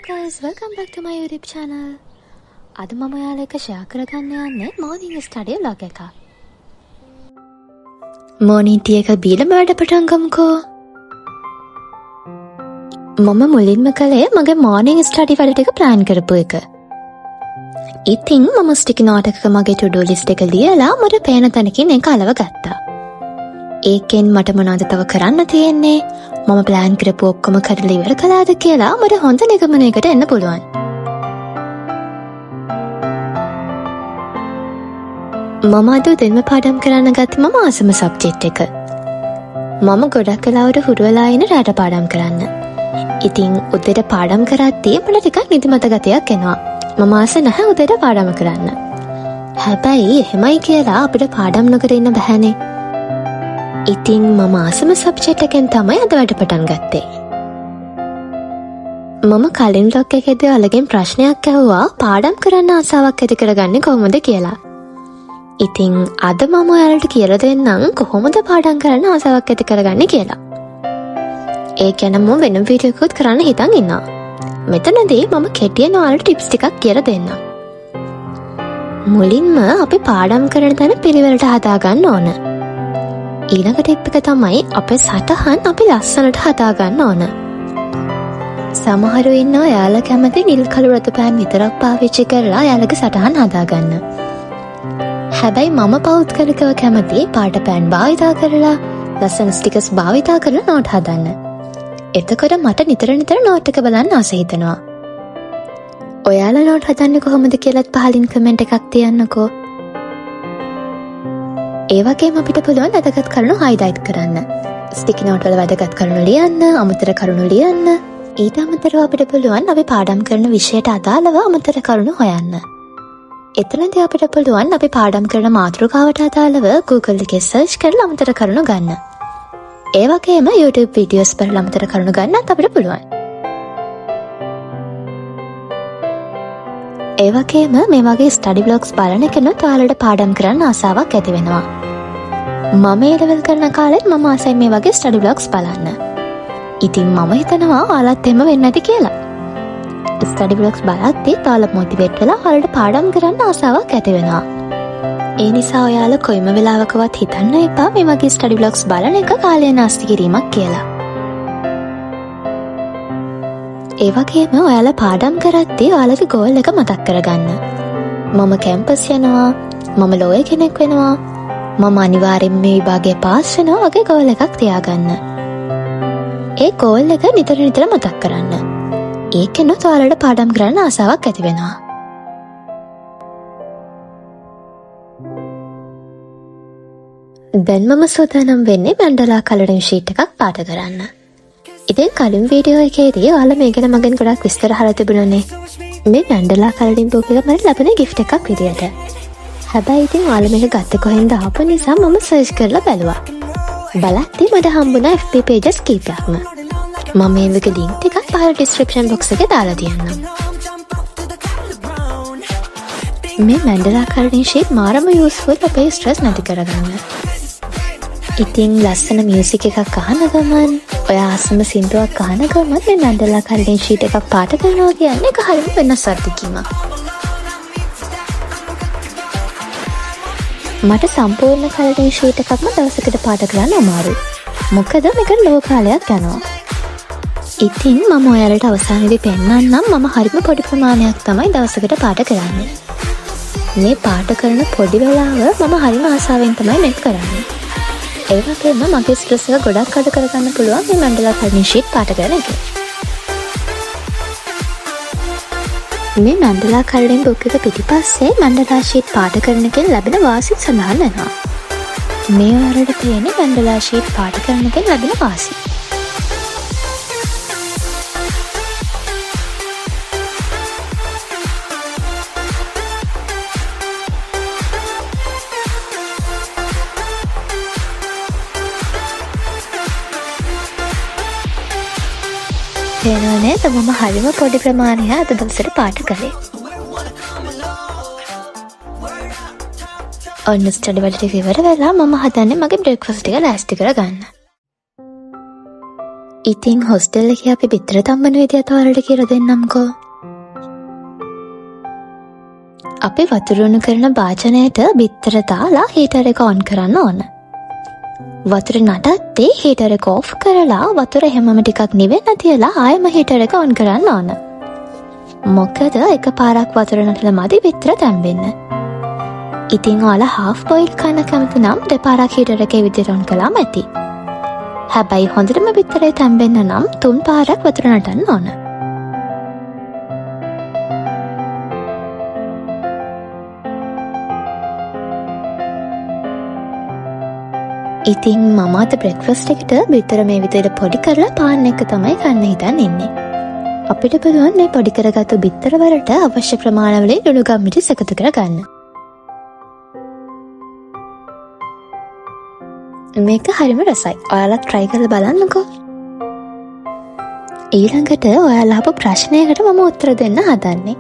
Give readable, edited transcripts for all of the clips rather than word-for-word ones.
guys, welcome back to my YouTube channel. අද මම ඔයාලා එක්ක share කරගන්න යන්නේ morning study vlog එකක්. morning tea එක බීලා වැඩ පටන් ගමුකෝ. මම මුලින්ම කළේ මගේ morning study වැඩ ටික plan කරපු එක. ඉතින් මම sticky note එකක මගේ to do list එක ලියලා මට පේන තැනකින් ඒක අලව ගත්තා. ඒකෙන් මට මොනවද තව කරන්න තියෙන්නේ? මම ප්ලෑන් කරපු ඔක්කොම කරලා ඉවර කළාද කියලා මට හොඳ නිගමනයකට එන්න පුළුවන්. මම අද උදේම පාඩම් කරන්න ගත්තේ මම ආසම සබ්ජෙක්ට් එක. මම ගොඩක් වෙලාවට හුරු වෙලා ඉන රට පාඩම් කරන්න. ඉතින් උදේට පාඩම් කරද්දී මට ටිකක් නිදිමත ගතියක් එනවා. මම ආස නැහැ උදේට පාඩම් කරන්න. හැබැයි එහෙමයි කියලා අපිට පාඩම් නොකර ඉන්න බෑනේ. ඉතින් මම ආසම සබ්ජෙක්ට් එකෙන් තමයි අද වැඩ පටන් ගත්තේ. මම කලින් vlog එකේදී ඔයාලගෙන් ප්‍රශ්නයක් ඇහුවා පාඩම් කරන්න ආසාවක් ඇති කරගන්නේ කොහොමද කියලා. ඉතින් අද මම ඔයාලට කියලා දෙන්නම් කොහොමද පාඩම් කරන්න ආසාවක් ඇති කරගන්නේ කියලා. ඒ ගැන මම වෙන වීඩියෝ එකක් කරන්න හිතන් ඉන්නවා. මෙතනදී මම කෙටියෙන් ඔයාලට ටිප්ස් ටිකක් කියලා දෙන්නම්. මුලින්ම අපි පාඩම් කරන තැන පිළිවෙලට හදාගන්න ඕන. ඊළඟ ටිප් එක තමයි අපේ සටහන් අපි ලස්සනට හදාගන්න ඕන. සමහරු ඉන්නවා යාළුවා කැමති නිල් කළු රතු පෑන් විතරක් පාවිච්චි කරලා යාළුවගේ සටහන් හදාගන්න. හැබැයි මම පෞද්ගලිකව කැමති පාට පෑන් භාවිතා කරලා ලස්සන ස්ටිකර්ස් භාවිතා කරලා නෝට් හදන්න. එතකොට මට නිතර නෝට් එක බලන්න ආස හිතෙනවා. ඔයාලා නෝට් හදන්නේ කොහොමද කියලාත් පහලින් කමෙන්ට් එකක් තියන්නකෝ. ඒ වගේම අපිට පුළුවන් වැදගත් කරුණු highlight කරන්න. sticky note වල වැදගත් කරුණු ලියන්න, අමතර කරුණු ලියන්න. ඊට අමතරව අපිට පුළුවන් අපි පාඩම් කරන විෂයට අදාළව අමතර කරුණු හොයන්න. එතනදී අපිට පුළුවන් අපි පාඩම් කරන මාතෘකාවට අදාළව Google එකේ search කරලා අමතර කරුණු ගන්න. ඒ වගේම YouTube videos බලලා අමතර කරුණු ගන්නත් අපිට පුළුවන්. ඒ වගේම මේ වගේ ස්ටඩි බ්ලොග්ස් බලන කෙනෙක් ඔයාලට පාඩම් කරන්න ආසාවක් ඇති වෙනවා. මම ඒ ලෙවල් කරන කාලෙත් මම ආසයි මේ වගේ ස්ටඩි බ්ලොග්ස් බලන්න. ඉතින් මම හිතනවා ඔයාලත් එහෙම වෙන්න ඇති කියලා. ස්ටඩි බ්ලොග්ස් බලද්දී ඔයාලා මොටිවේට් වෙලා ඔයාලට පාඩම් කරන්න ආසාවක් ඇති වෙනවා. ඒ නිසා ඔයාලා කොයිම වෙලාවකවත් හිතන්න එපා මේ වගේ ස්ටඩි බ්ලොග්ස් බලන එක කාලය නාස්ති කිරීමක් කියලා. ඒ වගේම ඔයාලා පාඩම් කරද්දී ඔයාලගේ ගෝල් එක මතක් කරගන්න. මම කැම්පස් යනවා, මම ලෝයර් කෙනෙක් වෙනවා, මම අනිවාර්යෙන් මේ විභාගය පාස් වෙනවා වගේ ගෝල් එකක් තියාගන්න. ඒ ගෝල් එක නිතර මතක් කරන්න. ඒකෙනුත් ඔයාලට පාඩම් කරන්න ආසාවක් ඇති වෙනවා. දැන් මම සූදානම් වෙන්නේ මැන්ඩලා කලරින් ෂීට් එකක් පාට කරන්න. ඉතින් කලින් වීඩියෝ එකේදී ඔයාලා මේ ගැන මගෙන් ගොඩක් විස්තර අහලා තිබුණානේ. මේ මැන්ඩලා කලරින් බුක් එක මට ලැබෙන gift එකක් විදියට. හැබැයි ඉතින් ඔයාලා මේක ගත්තේ කොහෙන්ද ආපු නිසා මම සර්ච් කරලා බැලුවා. බලද්දී මට හම්බුණා FB pages කීපයක්ම. මම මේක link ටිකක් පහළ description box එකේ දාලා තියන්නම්. මේ මැන්ඩලා කලරින් ෂීට් මාරම useful අපේ stress නැති කරගන්න. ඉතින් ලස්සන මියුසික් එකක් අහන ගමන් ඔයා ආසම සින්දුවක් අහන ගමන් මේ මැන්ඩලා කලරින් ෂීට් එකක් පාට කරනවා කියන්නේ ඒක හරිම වෙනස් අත්දැකීමක්. මට සම්පූර්ණ කලරින් ෂීට් එකක්ම දවසකට පාට කරන්න අමාරුයි. මොකද මේකට ලෝ කාලයක් යනවා. ඉතින් මම ඔයාලට අවසානයේදී පෙන්නන්නම් මම හරිම පොඩි ප්‍රමාණයක් තමයි දවසකට පාට කරන්නේ. මේ පාට කරන පොඩි වෙලාව මම හරිම ආසාවෙන් තමයි මේක කරන්නේ. ඒ වගේම මගේ ස්ට්‍රෙස් එක ගොඩක් අඩු කරගන්න පුළුවන් මේ මැන්ඩලා කලරින් ෂීට් පාට කරන එක. මේ මැන්ඩලා කලරින් බුක් එක පිටිපස්සේ මැන්ඩලා ෂීට් පාට කරන එකෙන් ලැබෙන වාසි සඳහන් වෙනවා. මේ වලට තියෙන මැන්ඩලා ෂීට් පාට කරන එකෙන් ලැබෙන වාසි. තේරෙනවද මම හරිම පොඩි ප්‍රමාණයක් අද දවසට පාට කළේ. ඔන්න ස්ටඩි වල ටික ඉවර වෙලා මම හදන්නේ මගේ බ්‍රේක්ෆාස්ට් ටික ලෑස්ති කරගන්න. ඉතින් හොස්ටෙල් එකේ අපි බිත්තර තම්බන විදිහත් ඔයාලට කියලා දෙන්නම්කෝ. අපි වතුර උණු කරන භාජනයට බිත්තර දාලා හීටර් එක ඔන් කරන්න ඕන. වතුර නටද්දී හීටර් එක ඔෆ් කරලා වතුර හැමම ටිකක් නිවෙන්න තියලා ආයෙම හීටර් එක ඔන් කරන්න ඕන. මොකද එකපාරක් වතුර නටලා මදි බිත්තර තැම්බෙන්න. ඉතින් ඔයාලා හාෆ් බොයිල් කන්න කැමති නම් දෙපාරක් හීටර් එකේ විදිහට ඔන් කළාම ඇති. හැබැයි හොඳටම බිත්තරේ තැම්බෙන්න නම් 3 පාරක් වතුර නටන්න ඕන. ඉතින් මම අද බ්‍රෙක්ෆාස්ට් එකට බිත්තර මේ විදිහට පොඩි කරලා පාන් එක තමයි කන්න හිතන් ඉන්නේ. අපිට පුළුවන් මේ පොඩි කරගත්තු බිත්තර වලට අවශ්‍ය ප්‍රමාණවලින් ලුණු ගම්මිටි එකතු කරගන්න. මේක හරිම රසයි. ඔයාලා try කරලා බලන්නකෝ. ඊළඟට ඔයාලා අහපු ප්‍රශ්නයකට මම උත්තර දෙන්න හදන්නේ.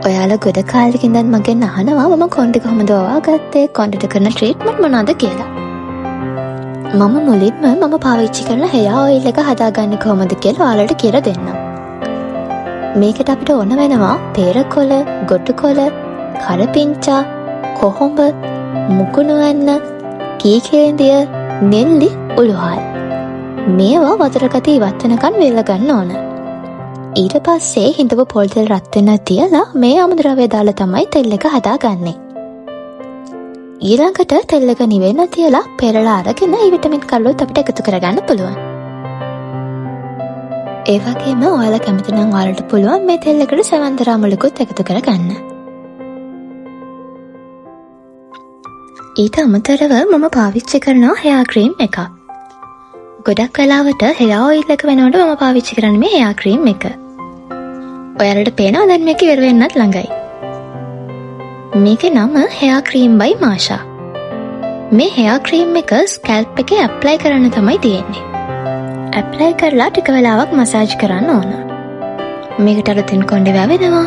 ඔයාලා ගොඩ කාලෙක ඉඳන් මගෙන් අහනවා මම කොණ්ඩෙ කොහොමද වවාගත්තේ, කොණ්ඩෙට කරන ට්‍රීට්මන්ට් මොනවද කියලා. මම මුලින්ම මම පාවිච්චි කරන hair oil එක හදාගන්නේ කොහොමද කියලා ඔයාලට කියලා දෙන්නම්. මේකට අපිට ඕන වෙනවා පේරකොළ, ගොටුකොළ, කරපිංචා, කොහොඹ, මුකුණු වැන්න, කීකේන්දිය, නෙල්ලි, උළුහල්. මේවා වතුරකට ඉවත් වෙනකන් වෙල්ල ගන්න ඕන. ඊට පස්සේ හිඳපු පොල් තෙල් රත් වෙන්න තියලා මේ අමුද්‍රව්‍ය දාලා තමයි තෙල් එක හදාගන්නේ. ඊළඟට තෙල් එක නිවෙන්න තියලා පෙරලා අරගෙන ඒ විටමින් කල්ලුත් අපිට එකතු කරගන්න පුළුවන්. ඒ වගේම ඔයාලා කැමති නම් ඔයාලට පුළුවන් මේ තෙල් එකට සෙවන් දරාමුලකුත් එකතු කරගන්න. ඊට අමතරව මම පාවිච්චි කරනවා hair cream එකක්. ගොඩක් වෙලාවට hair oil එක වෙනකොට මම පාවිච්චි කරන්නේ මේ hair cream එක. ඔයාලට පේනවා දැන් මේක ඉවර වෙන්නත් ළඟයි. මේකේ නම hair cream by Masha. මේ hair cream එක scalp එකේ apply කරන්න තමයි තියෙන්නේ. apply කරලා ටික වෙලාවක් මසාජ් කරන්න ඕන. මේකට අලුතින් කොණ්ඩේ වැවෙනවා.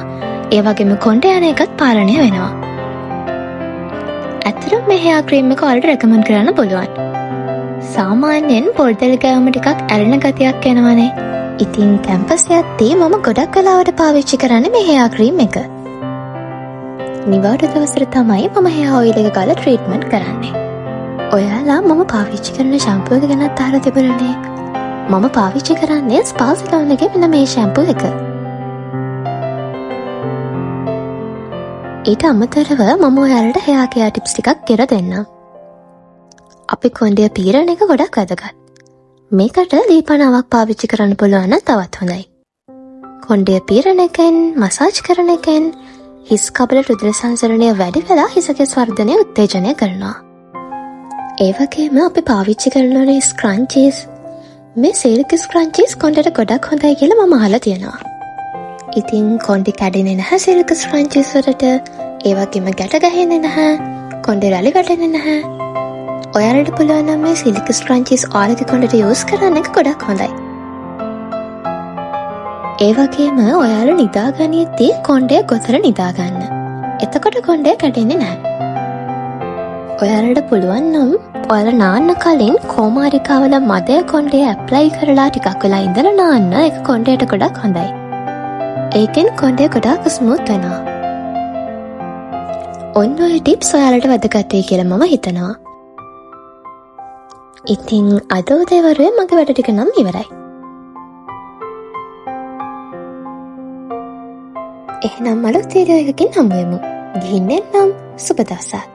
ඒ වගේම කොණ්ඩේ යන එකත් පාලනය වෙනවා. ඇත්තටම මේ hair cream එක ඔයාලට recommend කරන්න පුළුවන්. සාමාන්‍යයෙන් පොල් තෙල් ගෑවම ටිකක් ඇලෙන ගතියක් එනවනේ. ඉතින් කැම්පස් යද්දී මම ගොඩක් වෙලාවට පාවිච්චි කරන්නේ මේ hair cream එක. නිවාඩු දවසට තමයි මම hair oil එක ගාලා ට්‍රීට්මන්ට් කරන්නේ. ඔයාලා මම පාවිච්චි කරන shampoo එක ගැනත් අහලා තිබුණනේ. මම පාවිච්චි කරන්නේ ස්පා සලෝන් එකේ මෙන්න මේ shampoo එක. ඊට අමතරව මම ඔයාලට hair care tips ටිකක් කියලා දෙන්නම්. අපි කොණ්ඩය පීරන එක ගොඩක් වැදගත්. මේකට ලීපනාවක් පාවිච්චි කරන්න පුළුවන් නම් තවත් හොඳයි. කොණ්ඩය පීරන එකෙන්, මසාජ් කරන එකෙන් හිස් කබල රුධිර සංසරණය වැඩි වෙලා හිස කෙස් වර්ධනය උත්තේජනය කරනවා. ඒ වගේම අපි පාවිච්චි කරන ස්ක්‍රන්චීස්, මේ සිල්ක් ස්ක්‍රන්චීස් කොණ්ඩයට ගොඩක් හොඳයි කියලා මම අහලා තියෙනවා. ඉතින් කොණ්ඩේ කැඩෙන්නේ නැහැ සිල්ක් ස්ක්‍රන්චීස් වලට. ඒ වගේම ගැට ගහන්නේ නැහැ. කොණ්ඩේ රැලි වැටෙන්නේ නැහැ. ඔයාලට පුළුවන් නම් මේ සිල්ක් ස්ක්‍රන්චීස් ඔයාලගේ කොණ්ඩේට යූස් කරන්න එක ගොඩක් හොඳයි. ඒ වගේම ඔයාලා නිදාගනිද්දී කොණ්ඩය ගොතර නිදාගන්න. එතකොට කොණ්ඩය කැඩෙන්නේ නැහැ. ඔයාලට පුළුවන් නම් ඔයාලා නාන්න කලින් කෝමාරිකාවල මදය කොණ්ඩය ඇප්ලයි කරලා ටිකක් වෙලා ඉඳලා නාන්න. ඒක කොණ්ඩයට ගොඩක් හොඳයි. ඒකෙන් කොණ්ඩය ගොඩාක් ස්මූත් වෙනවා. ඔන්න ඔය ටිප්ස් ඔයාලට වැදගත් වෙයි කියලා මම හිතනවා. ඉතින් අද උදේවරුේ මගේ වැඩ ටික නම් ඉවරයි. එහෙනම් අලුත් වීඩියෝ එකකින් හමු වෙමු. ගිහින් එන්නම්. සුබ දවසක්.